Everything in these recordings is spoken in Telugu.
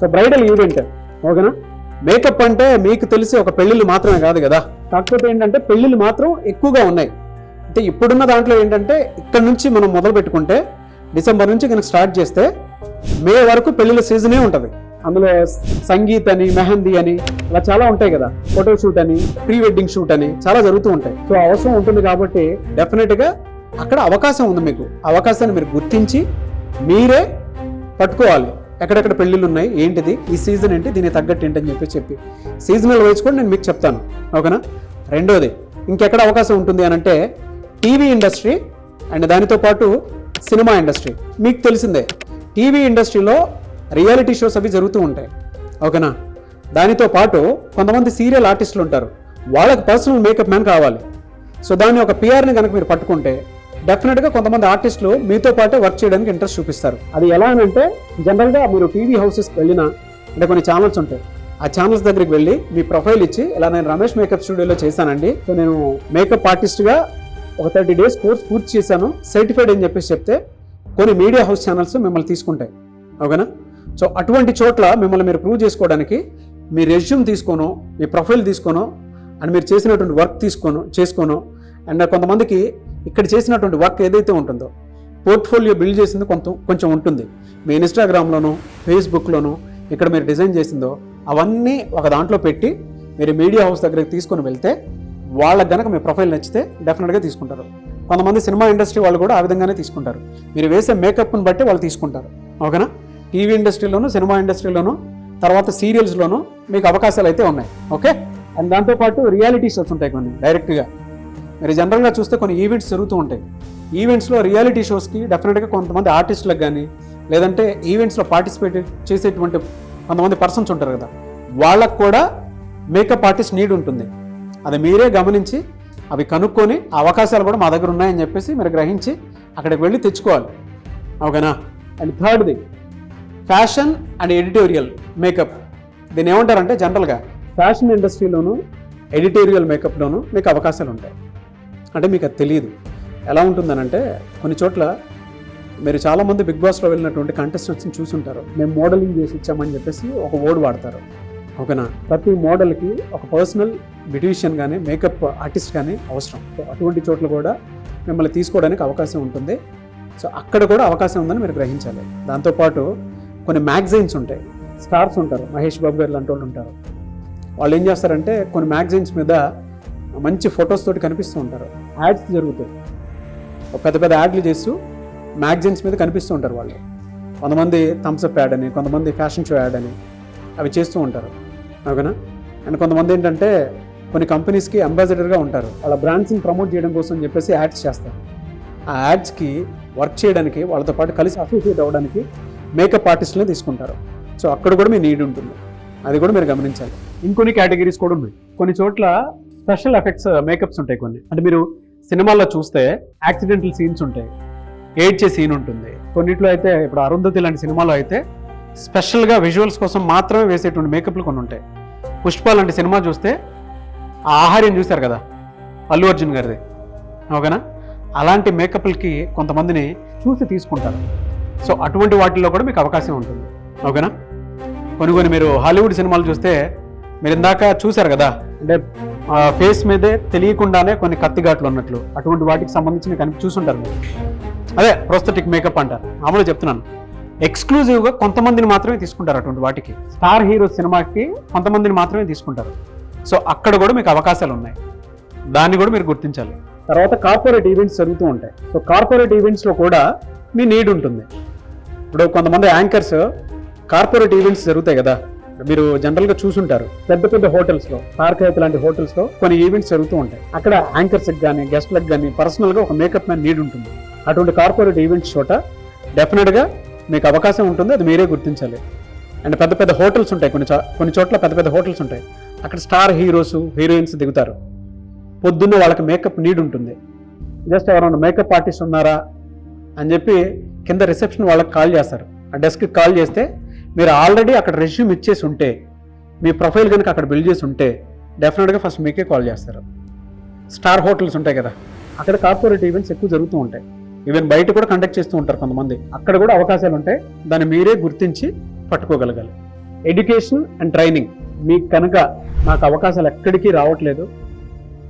సో బ్రైడల్ ఈవెంట్, ఓకేనా. మేకప్ అంటే మీకు తెలిసి ఒక పెళ్ళిళ్ళు మాత్రమే కాదు కదా, కాకపోతే ఏంటంటే పెళ్ళిళ్ళు మాత్రం ఎక్కువగా ఉన్నాయి. అంటే ఇప్పుడున్న దాంట్లో ఏంటంటే ఇక్కడ నుంచి మనం మొదలు పెట్టుకుంటే డిసెంబర్ నుంచి కనుక స్టార్ట్ చేస్తే మే వరకు పెళ్ళిళ్ళ సీజనే ఉంటుంది. అందులో సంగీత్ అని, మెహందీ అని ఇలా చాలా ఉంటాయి కదా, ఫోటోషూట్ అని, ప్రీ వెడ్డింగ్ షూట్ అని చాలా జరుగుతూ ఉంటాయి. సో అవసరం ఉంటుంది కాబట్టి డెఫినెట్గా అక్కడ అవకాశం ఉంది. మీకు అవకాశాన్ని మీరు గుర్తించి మీరే పట్టుకోవాలి. ఎక్కడెక్కడ పెళ్ళిళ్ళు ఉన్నాయి, ఏంటిది, ఈ సీజన్ ఏంటి, దీనికి తగ్గట్టు ఏంటని చెప్పి సీజనల్ వైజ్ కూడా నేను మీకు చెప్తాను, ఓకేనా. రెండోది ఇంకెక్కడ అవకాశం ఉంటుంది అని అంటే టీవీ ఇండస్ట్రీ అండ్ దానితో పాటు సినిమా ఇండస్ట్రీ. మీకు తెలిసిందే టీవీ ఇండస్ట్రీలో రియాలిటీ షోస్ అవి జరుగుతూ ఉంటాయి, ఓకేనా. దానితో పాటు కొంతమంది సీరియల్ ఆర్టిస్టులు ఉంటారు, వాళ్ళకి పర్సనల్ మేకప్ మ్యాన్ కావాలి. సో దాన్ని ఒక పిఆర్ని కనుక మీరు పట్టుకుంటే డెఫినెట్గా కొంతమంది ఆర్టిస్టులు మీతో పాటే వర్క్ చేయడానికి ఇంట్రెస్ట్ చూపిస్తారు. అది ఎలా అని అంటే జనరల్గా మీరు టీవీ హౌసెస్కి వెళ్ళినా అంటే కొన్ని ఛానల్స్ ఉంటాయి, ఆ ఛానల్స్ దగ్గరికి వెళ్ళి మీ ప్రొఫైల్ ఇచ్చి ఇలా నేను రమేష్ మేకప్ స్టూడియోలో చేశానండి, సో నేను మేకప్ ఆర్టిస్ట్గా ఒక 30 days కోర్స్ పూర్తి చేశాను, సర్టిఫైడ్ అని చెప్పేసి చెప్తే కొన్ని మీడియా హౌస్ ఛానల్స్ మిమ్మల్ని తీసుకుంటాయి, ఓకేనా. సో అటువంటి చోట్ల మిమ్మల్ని మీరు ప్రూవ్ చేసుకోవడానికి మీ రెజ్యూమ్ తీసుకోను, మీ ప్రొఫైల్ తీసుకోను, అండ్ మీరు చేసినటువంటి వర్క్ చేసుకోను అండ్ కొంతమందికి ఇక్కడ చేసినటువంటి వర్క్ ఏదైతే ఉంటుందో పోర్ట్ఫోలియో బిల్డ్ చేసింది కొంచెం ఉంటుంది. మీ ఇన్స్టాగ్రామ్లోనూ ఫేస్బుక్లోనూ ఇక్కడ మీరు డిజైన్ చేసిందో అవన్నీ ఒక దాంట్లో పెట్టి మీరు మీడియా హౌస్ దగ్గరికి తీసుకొని వెళ్తే వాళ్ళకి కనుక మీ ప్రొఫైల్ నచ్చితే డెఫినెట్గా తీసుకుంటారు. కొంతమంది సినిమా ఇండస్ట్రీ వాళ్ళు కూడా ఆ విధంగానే తీసుకుంటారు, మీరు వేసే మేకప్ని బట్టి వాళ్ళు తీసుకుంటారు, ఓకేనా. టీవీ ఇండస్ట్రీలోను, సినిమా ఇండస్ట్రీలోను, తర్వాత సీరియల్స్లోనూ మీకు అవకాశాలు అయితే ఉన్నాయి, ఓకే. అండ్ దాంతోపాటు రియాలిటీ షోస్ ఉంటాయి కొన్ని డైరెక్ట్గా. మీరు జనరల్గా చూస్తే కొన్ని ఈవెంట్స్ జరుగుతూ ఉంటాయి. ఈవెంట్స్లో రియాలిటీ షోస్కి డెఫినెట్గా కొంతమంది ఆర్టిస్టులకు కానీ లేదంటే ఈవెంట్స్లో పార్టిసిపేట్ చేసేటువంటి కొంతమంది పర్సన్స్ ఉంటారు కదా, వాళ్ళకు కూడా మేకప్ ఆర్టిస్ట్ నీడ్ ఉంటుంది. అది మీరే గమనించి అవి కనుక్కొని ఆ అవకాశాలు కూడా మా దగ్గర ఉన్నాయని చెప్పేసి మీరు గ్రహించి అక్కడికి వెళ్ళి తెచ్చుకోవాలి, ఓకేనా. అండ్ థర్డ్ది ఫ్యాషన్ అండ్ ఎడిటోరియల్ మేకప్. దీన్ని ఏమంటారంటే జనరల్గా ఫ్యాషన్ ఇండస్ట్రీలోను ఎడిటోరియల్ మేకప్లోనూ మీకు అవకాశాలు ఉంటాయి. అంటే మీకు అది తెలియదు ఎలా ఉంటుందనంటే కొన్ని చోట్ల మీరు చాలామంది బిగ్ బాస్లో వెళ్ళినటువంటి కంటెస్టెంట్స్ని చూసుంటారు, మేము మోడలింగ్ చేసి ఇచ్చామని చెప్పేసి ఒక వర్డ్ వాడతారు, ఓకేనా. ప్రతి మోడల్కి ఒక పర్సనల్ బ్యూటీషియన్ కానీ మేకప్ ఆర్టిస్ట్ కానీ అవసరం. సో అటువంటి చోట్ల కూడా మిమ్మల్ని తీసుకోవడానికి అవకాశం ఉంటుంది. సో అక్కడ కూడా అవకాశం ఉందని మీరు గ్రహించాలి. దాంతోపాటు కొన్ని మ్యాగజైన్స్ ఉంటాయి, స్టార్స్ ఉంటారు, మహేష్ బాబు గారు లాంటి వాళ్ళు ఉంటారు. వాళ్ళు ఏం చేస్తారంటే కొన్ని మ్యాగజైన్స్ మీద మంచి ఫొటోస్ తోటి కనిపిస్తూ ఉంటారు, యాడ్స్ జరుగుతాయి, పెద్ద పెద్ద యాడ్లు చేస్తూ మ్యాగజైన్స్ మీద కనిపిస్తూ ఉంటారు వాళ్ళు. కొంతమంది థమ్స్అప్ యాడ్ అని, కొంతమంది ఫ్యాషన్ షో యాడ్ అని అవి చేస్తూ ఉంటారు, ఓకేనా. అండ్ కొంతమంది ఏంటంటే కొన్ని కంపెనీస్కి అంబాసిడర్గా ఉంటారు, వాళ్ళ బ్రాండ్స్ని ప్రమోట్ చేయడం కోసం చెప్పేసి యాడ్స్ చేస్తారు. ఆ యాడ్స్కి వర్క్ చేయడానికి వాళ్ళతో పాటు కలిసి అసోసియేట్ అవ్వడానికి మేకప్ ఆర్టిస్ట్ని తీసుకుంటారు. సో అక్కడ కూడా మీ నీడ్ ఉంటుంది, అది కూడా మీరు గమనించాలి. ఇంకొన్ని కేటగిరీస్ కూడా ఉన్నాయి. కొన్ని చోట్ల స్పెషల్ ఎఫెక్ట్స్ మేకప్స్ ఉంటాయి కొన్ని. అంటే మీరు సినిమాల్లో చూస్తే యాక్సిడెంటల్ సీన్స్ ఉంటాయి, ఏడ్చే సీన్ ఉంటుంది. కొన్నిట్లో అయితే ఇప్పుడు అరుంధతి లాంటి సినిమాలో అయితే స్పెషల్గా విజువల్స్ కోసం మాత్రమే వేసేటువంటి మేకప్లు కొన్ని ఉంటాయి. పుష్ప లాంటి సినిమా చూస్తే ఆ ఆహార్యం చూశారు కదా అల్లు అర్జున్ గారిది, ఓకేనా. అలాంటి మేకప్లకి కొంతమందిని చూసి తీసుకుంటారు. సో అటువంటి వాటిల్లో కూడా మీకు అవకాశం ఉంటుంది, ఓకేనా. కొన్ని మీరు హాలీవుడ్ సినిమాలు చూస్తే మీరు ఇందాక చూశారు కదా, అంటే ఫేస్ మీదే తెలియకుండానే కొన్ని కత్తిఘాట్లు ఉన్నట్లు, అటువంటి వాటికి సంబంధించి చూసుంటారు మీరు. అదే ప్రోస్థెటిక్ మేకప్ అంటారు. మామూలుగా చెప్తున్నాను, ఎక్స్క్లూజివ్గా కొంతమందిని మాత్రమే తీసుకుంటారు అటువంటి వాటికి. స్టార్ హీరో సినిమాకి కొంతమందిని మాత్రమే తీసుకుంటారు. సో అక్కడ కూడా మీకు అవకాశాలు ఉన్నాయి, దాన్ని కూడా మీరు గుర్తించాలి. తర్వాత కార్పొరేట్ ఈవెంట్స్ జరుగుతూ ఉంటాయి. సో కార్పొరేట్ ఈవెంట్స్లో కూడా మీ నీడ్ ఉంటుంది. ఇప్పుడు కొంతమంది యాంకర్స్ కార్పొరేట్ ఈవెంట్స్ జరుగుతాయి కదా, మీరు జనరల్గా చూసుంటారు, పెద్ద పెద్ద హోటల్స్లో, తారకైతే లాంటి హోటల్స్లో కొన్ని ఈవెంట్స్ జరుగుతూ ఉంటాయి. అక్కడ యాంకర్స్కి కానీ గెస్ట్లకు కానీ పర్సనల్గా ఒక మేకప్ మ్యాన్ నీడ్ ఉంటుంది. అటువంటి కార్పొరేట్ ఈవెంట్స్ చోట డెఫినెట్గా మీకు అవకాశం ఉంటుంది, అది మీరే గుర్తించాలి. అండ్ పెద్ద పెద్ద హోటల్స్ ఉంటాయి, కొన్ని చోట్ల పెద్ద పెద్ద హోటల్స్ ఉంటాయి, అక్కడ స్టార్ హీరోస్ హీరోయిన్స్ దిగుతారు. పొద్దున్నే వాళ్ళకి మేకప్ నీడ్ ఉంటుంది. జస్ట్ ఎవరైనా మేకప్ ఆర్టిస్ట్ ఉన్నారా అని చెప్పి కింద రిసెప్షన్ వాళ్ళకి కాల్ చేస్తారు. ఆ డెస్క్కి కాల్ చేస్తే మీరు ఆల్రెడీ అక్కడ రెజ్యూమ్ ఇచ్చేసి ఉంటే, మీ ప్రొఫైల్ కనుక అక్కడ బిల్డ్ చేసి ఉంటే డెఫినెట్గా ఫస్ట్ మీకే కాల్ చేస్తారు. స్టార్ హోటల్స్ ఉంటాయి కదా, అక్కడ కార్పొరేట్ ఈవెంట్స్ ఎక్కువ జరుగుతూ ఉంటాయి. ఈవెన్ బయట కూడా కండక్ట్ చేస్తూ ఉంటారు కొంతమంది. అక్కడ కూడా అవకాశాలు ఉంటాయి, దాన్ని మీరే గుర్తించి పట్టుకోగలగాలి. Education and training. మీకు కనుక నాకు అవకాశాలు ఎక్కడికి రావట్లేదు,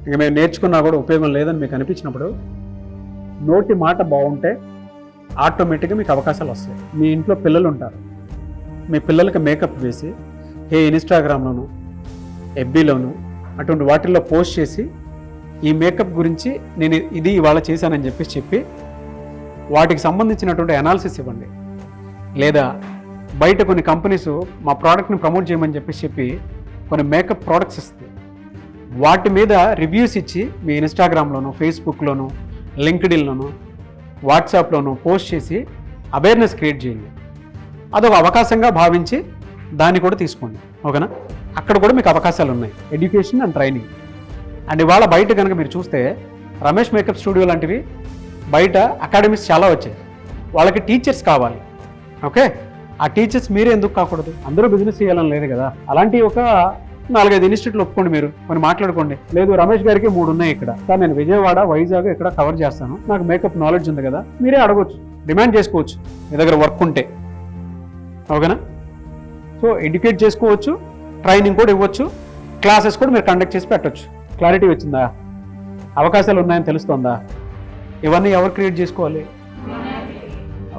ఇంకా మేము నేర్చుకున్నా కూడా ఉపయోగం లేదని మీకు అనిపించినప్పుడు నోటి మాట బాగుంటే ఆటోమేటిక్గా మీకు అవకాశాలు వస్తాయి. మీ ఇంట్లో పిల్లలు ఉంటారు, మీ పిల్లలకి మేకప్ వేసి ఇన్స్టాగ్రామ్లోను ఎఫ్బీలోను అటువంటి వాటిల్లో పోస్ట్ చేసి ఈ మేకప్ గురించి నేను ఇది ఇవాళ చేశానని చెప్పి వాటికి సంబంధించినటువంటి అనాలిసిస్ ఇవ్వండి. లేదా బయట కొన్ని కంపెనీస్ మా ప్రోడక్ట్ని ప్రమోట్ చేయమని చెప్పి కొన్ని మేకప్ ప్రోడక్ట్స్ ఇస్తాయి. వాటి మీద రివ్యూస్ ఇచ్చి మీ ఇన్స్టాగ్రామ్లోను, ఫేస్బుక్లోను, లింక్డ్ఇన్లోను, వాట్సాప్లోను పోస్ట్ చేసి అవేర్నెస్ క్రియేట్ చేయండి. అదొక అవకాశంగా భావించి దాన్ని కూడా తీసుకోండి. ఓకేనా? అక్కడ కూడా మీకు అవకాశాలు ఉన్నాయి, ఎడ్యుకేషన్ అండ్ ట్రైనింగ్. అండ్ ఇవాళ బయట కనుక మీరు చూస్తే రమేష్ మేకప్ స్టూడియో లాంటివి బయట అకాడమీస్ చాలా వచ్చాయి. వాళ్ళకి టీచర్స్ కావాలి. ఓకే, ఆ టీచర్స్ మీరే ఎందుకు కాకూడదు? అందరూ బిజినెస్ చేయాలని లేదు కదా. అలాంటి ఒక 4-5 ఇన్స్టిట్యూట్లు ఒప్పుకోండి, మీరు మరి మాట్లాడుకోండి. లేదు రమేష్ గారికి 3 ఉన్నాయి ఇక్కడ, కానీ నేను విజయవాడ, వైజాగ్ ఇక్కడ కవర్ చేస్తాను, నాకు మేకప్ నాలెడ్జ్ ఉంది కదా, మీరే అడగొచ్చు, డిమాండ్ చేసుకోవచ్చు మీ దగ్గర వర్క్ ఉంటే. ఓకేనా? సో ఎడ్యుకేట్ చేసుకోవచ్చు, ట్రైనింగ్ కూడా ఇవ్వచ్చు, క్లాసెస్ కూడా మీరు కండక్ట్ చేసి పెట్టవచ్చు. క్లారిటీ వచ్చిందా? అవకాశాలు ఉన్నాయని తెలుస్తుందా? ఇవన్నీ ఎవరు క్రియేట్ చేసుకోవాలి?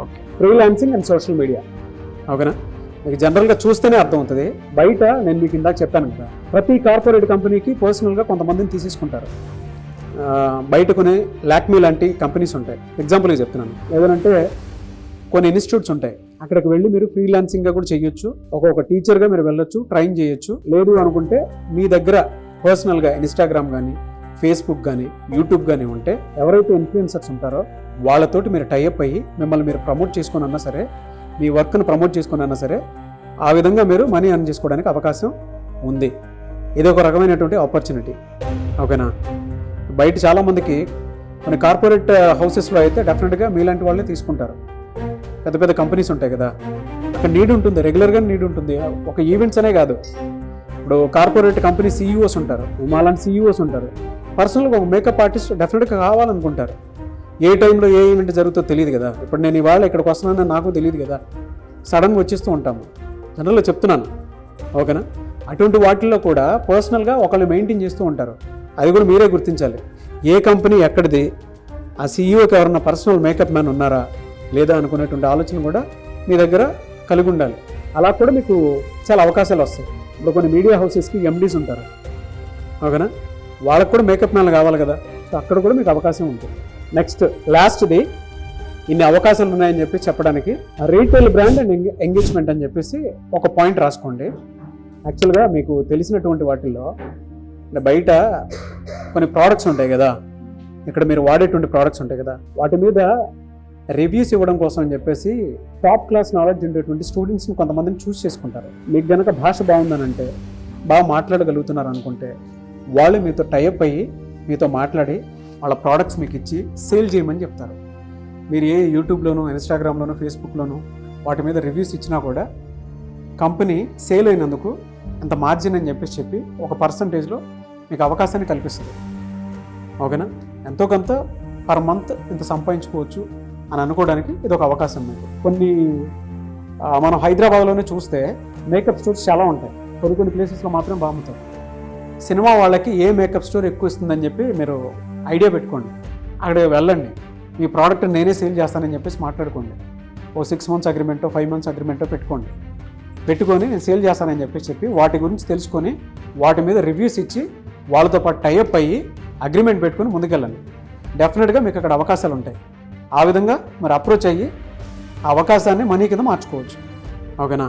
Okay, freelancing and social media. ఓకేనా? మీకు జనరల్గా చూస్తేనే అర్థమవుతుంది. బయట నేను మీకు ఇందాక చెప్పాను కదా, ప్రతి కార్పొరేట్ కంపెనీకి పర్సనల్గా కొంతమందిని తీసేసుకుంటారు. బయట కొన్ని లాక్మీ లాంటి కంపెనీస్ ఉంటాయి, ఎగ్జాంపుల్గా చెప్తున్నాను. ఏదంటే కొన్ని ఇన్స్టిట్యూట్స్ ఉంటాయి, అక్కడికి వెళ్ళి మీరు ఫ్రీలాన్సింగ్గా కూడా చేయొచ్చు, ఒక్కొక్క టీచర్గా మీరు వెళ్ళొచ్చు, ట్రైన్ చేయొచ్చు. లేదు అనుకుంటే మీ దగ్గర పర్సనల్గా ఇన్స్టాగ్రామ్ కానీ, ఫేస్బుక్ కానీ, యూట్యూబ్ కానీ ఉంటే ఎవరైతే ఇన్ఫ్లుయెన్సర్స్ ఉంటారో వాళ్ళతోటి మీరు టైఅప్ అయ్యి మిమ్మల్ని మీరు ప్రమోట్ చేసుకొని అన్నా సరే, మీ వర్క్ను ప్రమోట్ చేసుకొని అన్నా సరే, ఆ విధంగా మీరు మనీ ఎర్న్ చేసుకోవడానికి అవకాశం ఉంది. ఇది ఒక రకమైనటువంటి ఆపర్చునిటీ. ఓకేనా? బయట చాలామందికి కొన్ని కార్పొరేట్ హౌసెస్లో అయితే డెఫినెట్గా మీలాంటి వాళ్ళే తీసుకుంటారు. పెద్ద పెద్ద కంపెనీస్ ఉంటాయి కదా, అక్కడ నీడ్ ఉంటుంది, రెగ్యులర్గా నీడ్ ఉంటుంది. ఒక ఈవెంట్స్ అనే కాదు, ఇప్పుడు కార్పొరేట్ కంపెనీ సీఈఓస్ ఉంటారు, మాలాంటి సీఈఓస్ ఉంటారు. పర్సనల్గా ఒక మేకప్ ఆర్టిస్ట్ డెఫినెట్గా కావాలనుకుంటారు. ఏ టైంలో ఏ ఈవెంట్ జరుగుతుందో తెలియదు కదా. ఇప్పుడు నేను ఇవాళ ఇక్కడికి వస్తున్నానని నాకు తెలియదు కదా, సడన్గా వచ్చేస్తూ ఉంటాము. జనరల్గా చెప్తున్నాను. ఓకేనా? అటువంటి వాటిల్లో కూడా పర్సనల్గా ఒకళ్ళు మెయింటైన్ చేస్తూ ఉంటారు. అది కూడా మీరే గుర్తించాలి. ఏ కంపెనీ ఎక్కడిది, ఆ సీఈఓకి ఎవరన్నా పర్సనల్ మేకప్ మ్యాన్ ఉన్నారా లేదా అనుకునేటువంటి ఆలోచన కూడా మీ దగ్గర కలిగి ఉండాలి. అలా కూడా మీకు చాలా అవకాశాలు వస్తాయి. ఇప్పుడు కొన్ని మీడియా హౌసెస్కి ఎండీస్ ఉంటారు. ఓకేనా? వాళ్ళకు కూడా మేకప్ మ్యాన్లు కావాలి కదా, సో అక్కడ కూడా మీకు అవకాశం ఉంటుంది. నెక్స్ట్ లాస్ట్ది, ఇన్ని అవకాశాలు ఉన్నాయని చెప్పి చెప్పడానికి రీటైల్ బ్రాండ్ అండ్ ఎంగేజ్మెంట్ అని చెప్పేసి ఒక పాయింట్ రాసుకోండి. యాక్చువల్గా మీకు తెలిసినటువంటి వాటిల్లో బయట కొన్ని ప్రోడక్ట్స్ ఉంటాయి కదా, ఇక్కడ మీరు వాడేటువంటి ప్రోడక్ట్స్ ఉంటాయి కదా, వాటి మీద రివ్యూస్ ఇవ్వడం కోసం అని చెప్పేసి టాప్ క్లాస్ నాలెడ్జ్ ఉండేటువంటి స్టూడెంట్స్ని కొంతమందిని చూస్ చేసుకుంటారు. మీకు కనుక భాష బాగుందనంటే, బాగా మాట్లాడగలుగుతున్నారు అనుకుంటే, వాళ్ళు మీతో టైఅప్ అయ్యి మీతో మాట్లాడి వాళ్ళ ప్రోడక్ట్స్ మీకు ఇచ్చి సేల్ చేయమని చెప్తారు. మీరు ఏ యూట్యూబ్లోనూ, ఇన్స్టాగ్రామ్లోనూ, ఫేస్బుక్లోనూ వాటి మీద రివ్యూస్ ఇచ్చినా కూడా కంపెనీ సేల్ అయినందుకు అంత మార్జిన్ అని చెప్పి ఒక పర్సంటేజ్లో మీకు అవకాశాన్ని కల్పిస్తుంది. ఓకేనా? ఎంతో కొంత పర్ మంత్ ఇంత సంపాదించుకోవచ్చు అని అనుకోవడానికి ఇది ఒక అవకాశం. మీకు కొన్ని మనం హైదరాబాద్లోనే చూస్తే మేకప్ స్టోర్స్ చాలా ఉంటాయి, కొన్ని ప్లేసెస్లో మాత్రం బాగుంటాయి. సినిమా వాళ్ళకి ఏ మేకప్ స్టోర్ ఎక్కువ ఇస్తుందని చెప్పి మీరు ఐడియా పెట్టుకోండి, అక్కడికి వెళ్ళండి, మీ ప్రోడక్ట్ నేనే సేల్ చేస్తానని చెప్పేసి మాట్లాడుకోండి. ఓ 6 months అగ్రిమెంటో 5 months అగ్రిమెంటో పెట్టుకొని నేను సేల్ చేస్తానని చెప్పి వాటి గురించి తెలుసుకొని వాటి మీద రివ్యూస్ ఇచ్చి వాళ్ళతో పాటు టైఅప్ అయ్యి అగ్రిమెంట్ పెట్టుకొని ముందుకెళ్ళండి. డెఫినెట్గా మీకు అక్కడ అవకాశాలు ఉంటాయి. ఆ విధంగా మరి అప్రోచ్ అయ్యి ఆ అవకాశాన్ని మనీ కింద మార్చుకోవచ్చు. ఓకేనా?